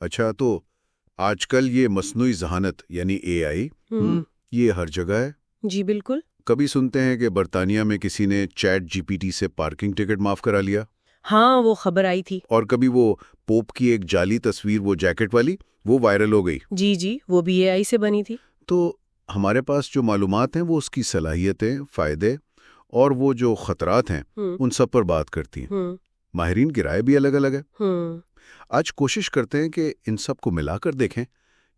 اچھا، تو آج کل یہ مصنوعی ذہانت یعنی اے آئی یہ ہر جگہ ہے. جی بالکل. کبھی سنتے ہیں کہ برطانیہ میں کسی نے چیٹ جی پی ٹی سے پارکنگ ٹکٹ معاف کرا لیا. ہاں وہ خبر آئی تھی. اور کبھی وہ پوپ کی ایک جعلی تصویر، وہ جیکٹ والی، وہ وائرل ہو گئی. جی وہ بھی اے آئی سے بنی تھی. تو ہمارے پاس جو معلومات ہیں وہ اس کی صلاحیتیں، فائدے اور وہ جو خطرات ہیں ان سب پر بات کرتی ہیں. ماہرین کی رائے بھی الگ الگ ہے. آج کوشش کرتے ہیں کہ ان سب کو ملا کر دیکھیں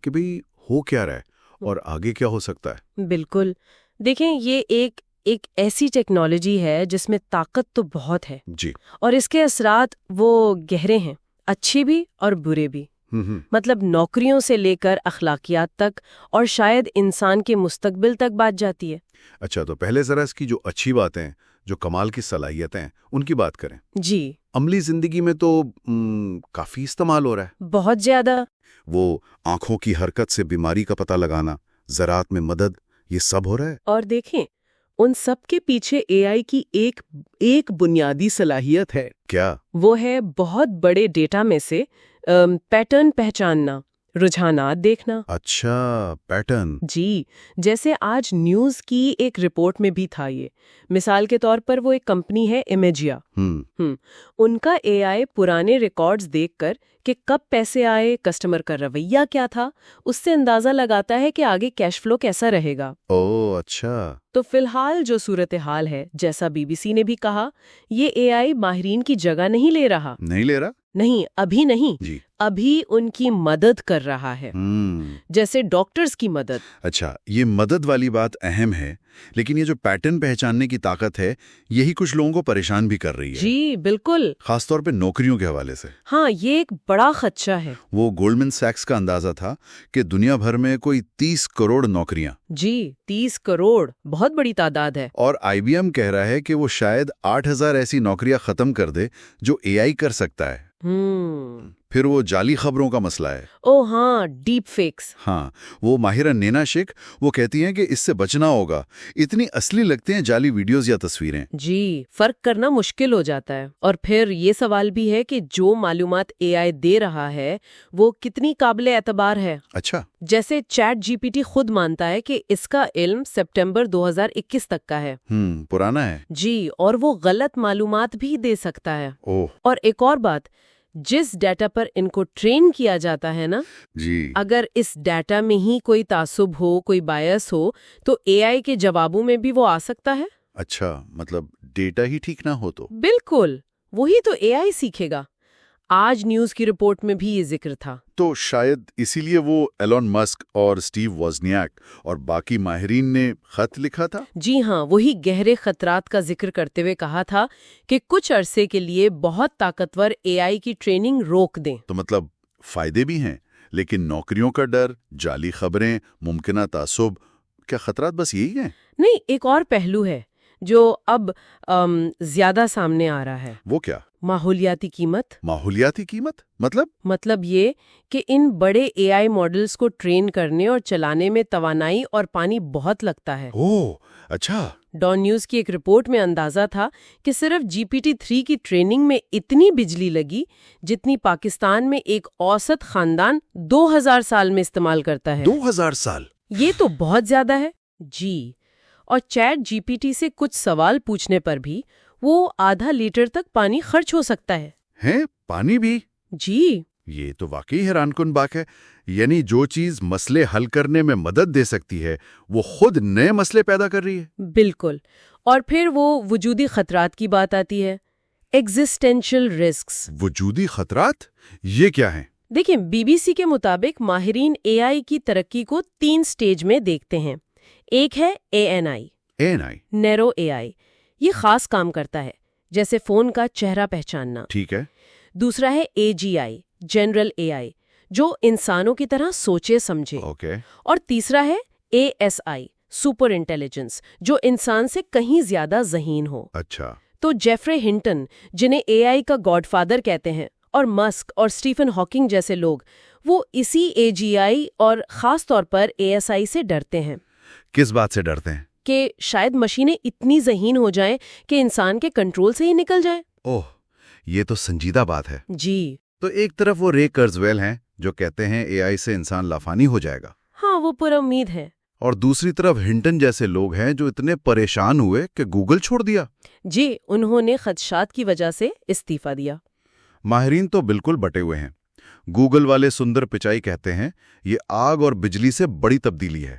کہ بھئی ہو کیا رہا ہے اور آگے کیا ہو سکتا ہے. بالکل. دیکھیں یہ ایک ایسی ٹیکنالوجی ہے جس میں طاقت تو بہت ہے جی، اور اس کے اثرات وہ گہرے ہیں، اچھے بھی اور برے بھی. مطلب نوکریوں سے لے کر اخلاقیات تک اور شاید انسان کے مستقبل تک بات جاتی ہے. اچھا، تو پہلے ذرا اس کی جو اچھی باتیں، جو کمال کی صلاحیتیں ہیں ان کی بات کریں. جی. عملی زندگی میں تو کافی استعمال ہو رہا ہے. بہت زیادہ. وہ آنکھوں کی حرکت سے بیماری کا پتہ لگانا، زراعت میں مدد، یہ سب ہو رہا ہے. اور دیکھیں ان سب کے پیچھے اے آئی کی ایک بنیادی صلاحیت ہے. کیا؟ وہ ہے بہت بڑے ڈیٹا میں سے پیٹرن پہچاننا، رجحانات دیکھنا. اچھا، پیٹرن. جی، جیسے آج نیوز کی ایک رپورٹ میں بھی تھا یہ. مثال کے طور پر وہ ایک کمپنی ہے امیجیا. ان کا اے آئی پرانے ریکارڈز دیکھ کر کہ کب پیسے آئے، کسٹمر کا رویہ کیا تھا، اس سے اندازہ لگاتا ہے کہ آگے کیش فلو کیسا رہے گا. اوہ اچھا. تو فی الحال جو صورتحال ہے، جیسا بی بی سی نے بھی کہا، یہ اے آئی ماہرین کی جگہ نہیں لے رہا. نہیں، ابھی نہیں. جی. ابھی ان کی مدد کر رہا ہے. جیسے ڈاکٹرز کی مدد. اچھا، یہ مدد والی بات اہم ہے، لیکن یہ جو پیٹرن پہچاننے کی طاقت ہے یہی کچھ لوگوں کو پریشان بھی کر رہی ہے. جی بالکل. خاص طور پہ نوکریوں کے حوالے سے. ہاں، یہ ایک بڑا خدشہ ہے. وہ گولڈمن سیکس کا اندازہ تھا کہ دنیا بھر میں کوئی 30 کروڑ نوکریاں. جی 30 کروڑ بہت بڑی تعداد ہے. اور آئی بی ایم کہہ رہا ہے کہ وہ شاید 8,000 ایسی نوکریاں ختم کر دے جو اے آئی کر سکتا ہے. پھر وہ جعلی خبروں کا مسئلہ ہے. ہاں، ڈیپ فیکس. ہاں، وہ ماہرہ نینا شیخ وہ کہتی ہیں کہ اس سے بچنا ہوگا. اتنی اصلی لگتے ہیں جعلی ویڈیوز یا تصویریں. جی، فرق کرنا مشکل ہو جاتا ہے. اور پھر یہ سوال بھی ہے کہ جو معلومات اے آئی دے رہا ہے وہ کتنی قابل اعتبار ہے. اچھا. جیسے چیٹ جی پی ٹی خود مانتا ہے کہ اس کا علم سپٹمبر 2021 تک کا ہے. پرانا ہے. جی، اور وہ غلط معلومات بھی دے سکتا ہے. اور ایک اور بات، جس ڈیٹا پر ان کو ٹرین کیا جاتا ہے نا، جی، اگر اس ڈیٹا میں ہی کوئی تعصب ہو، کوئی بائس ہو، تو اے آئی کے جوابوں میں بھی وہ آ سکتا ہے. اچھا، مطلب ڈیٹا ہی ٹھیک نہ ہو تو. بالکل، وہی تو اے آئی سیکھے گا. آج نیوز کی رپورٹ میں بھی یہ ذکر تھا. تو شاید اسی لیے وہ ایلون مسک اور اسٹیو وازنیاک اور باقی ماہرین نے خط لکھا تھا. جی ہاں، وہی گہرے خطرات کا ذکر کرتے ہوئے کہا تھا کہ کچھ عرصے کے لیے بہت طاقتور اے آئی کی ٹریننگ روک دیں. تو مطلب فائدے بھی ہیں، لیکن نوکریوں کا ڈر، جعلی خبریں، ممکنہ تعصب، کیا خطرات بس یہی ہیں؟ نہیں، ایک اور پہلو ہے جو اب زیادہ سامنے آ رہا ہے. وہ کیا؟ ماحولیاتی قیمت. ماحولیاتی قیمت مطلب یہ کہ ان بڑے اے آئی ماڈلز کو ٹرین کرنے اور چلانے میں توانائی اور پانی بہت لگتا ہے. اوہ اچھا. ڈان نیوز کی ایک رپورٹ میں اندازہ تھا کہ صرف جی پی ٹی 3 کی ٹریننگ میں اتنی بجلی لگی جتنی پاکستان میں ایک اوسط خاندان 2000 سال میں استعمال کرتا ہے. 2000 سال؟ یہ تو بہت زیادہ ہے. جی، اور چیٹ جی پی ٹی سے کچھ سوال پوچھنے پر بھی وہ آدھا لیٹر تک پانی خرچ ہو سکتا ہے. ہیں؟ پانی بھی؟ جی. یہ تو واقعی حیران کن بات ہے. یعنی جو چیز مسئلے حل کرنے میں مدد دے سکتی ہے وہ خود نئے مسئلے پیدا کر رہی ہے. بالکل. اور پھر وہ وجودی خطرات کی بات آتی ہے، ایگزسٹینشل رسکس. وجودی خطرات یہ کیا ہیں؟ دیکھیں، بی بی سی کے مطابق ماہرین اے آئی کی ترقی کو 3 سٹیج میں دیکھتے ہیں. ایک ہے اے این آئی، نیرو اے آئی. یہ خاص کام کرتا ہے، جیسے فون کا چہرہ پہچاننا. ٹھیک ہے. دوسرا ہے اے جی آئی، جنرل اے آئی، جو انسانوں کی طرح سوچے سمجھے. اور تیسرا ہے A S I, super intelligence, جو انسان سے کہیں زیادہ ذہین ہو. اچھا. تو جیفرے ہنٹن، جنہیں اے آئی کا گاڈ فادر کہتے ہیں، اور مسک اور اسٹیفن ہاکنگ جیسے لوگ، وہ اسی اے جی آئی اور خاص طور پر اے ایس آئی سے ڈرتے ہیں. کس بات سے ڈرتے ہیں؟ کہ شاید مشینیں اتنی ذہین ہو جائیں کہ انسان کے کنٹرول سے ہی نکل جائیں. اوہ، یہ تو سنجیدہ بات ہے. جی. تو ایک طرف وہ رے کرزویل ہیں جو کہتے ہیں اے آئی سے انسان لافانی ہو جائے گا۔ ہاں، وہ پر امید ہے۔ اور دوسری طرف ہنٹن جیسے لوگ ہیں جو اتنے پریشان ہوئے کہ گوگل چھوڑ دیا۔ جی، انہوں نے خدشات کی وجہ سے استعفیٰ دیا۔ ماہرین تو بالکل بٹے ہوئے ہیں۔ گوگل والے سندر پچائی کہتے ہیں یہ آگ اور بجلی سے بڑی تبدیلی ہے۔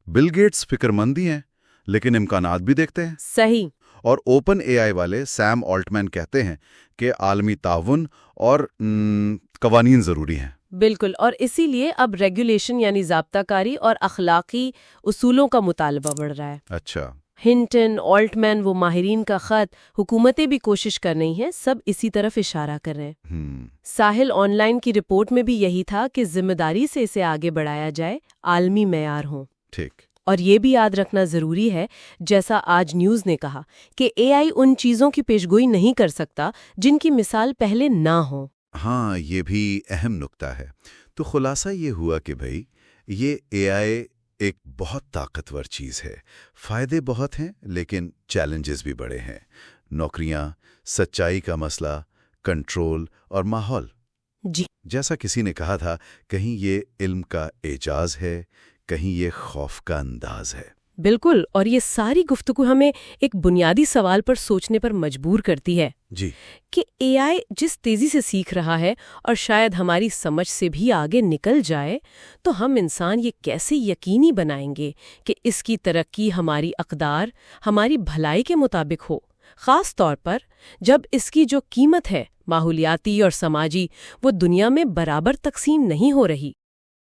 بل گیٹس فکر مندی ہیں لیکن امکانات بھی دیکھتے ہیں۔ صحیح۔ اور اوپن اے آئی والے سیم آلٹمین کہتے ہیں کہ عالمی تعاون اور قوانین ضروری ہیں۔ بالکل، اور اسی لیے اب ریگولیشن یعنی ضابطہ کاری اور اخلاقی اصولوں کا مطالبہ بڑھ رہا ہے۔ اچھا۔ ہنٹن، آلٹمین، وہ ماہرین کا خط، حکومتیں بھی کوشش کر رہی ہیں، سب اسی طرف اشارہ کر رہے ہیں۔ ساحل آن لائن کی رپورٹ میں بھی یہی تھا کہ ذمہ داری سے اسے آگے بڑھایا جائے، عالمی معیار ہوں۔ ٹھیک۔ اور یہ بھی یاد رکھنا ضروری ہے، جیسا آج نیوز نے کہا، کہ اے آئی ان چیزوں کی پیشگوئی نہیں کر سکتا جن کی مثال پہلے نہ ہو۔ ہاں، یہ بھی اہم نکتہ ہے۔ تو خلاصہ یہ ہوا کہ بھائی یہ اے آئی ایک بہت طاقتور چیز ہے، فائدے بہت ہیں لیکن چیلنجز بھی بڑے ہیں۔ نوکریاں، سچائی کا مسئلہ، کنٹرول اور ماحول۔ جی، جیسا کسی نے کہا تھا، کہیں یہ علم کا اعجاز ہے، کہیں یہ خوف کا انداز ہے۔ بالکل، اور یہ ساری گفتگو ہمیں ایک بنیادی سوال پر سوچنے پر مجبور کرتی ہے جی، کہ اے آئی جس تیزی سے سیکھ رہا ہے اور شاید ہماری سمجھ سے بھی آگے نکل جائے، تو ہم انسان یہ کیسے یقینی بنائیں گے کہ اس کی ترقی ہماری اقدار، ہماری بھلائی کے مطابق ہو، خاص طور پر جب اس کی جو قیمت ہے ماحولیاتی اور سماجی، وہ دنیا میں برابر تقسیم نہیں ہو رہی۔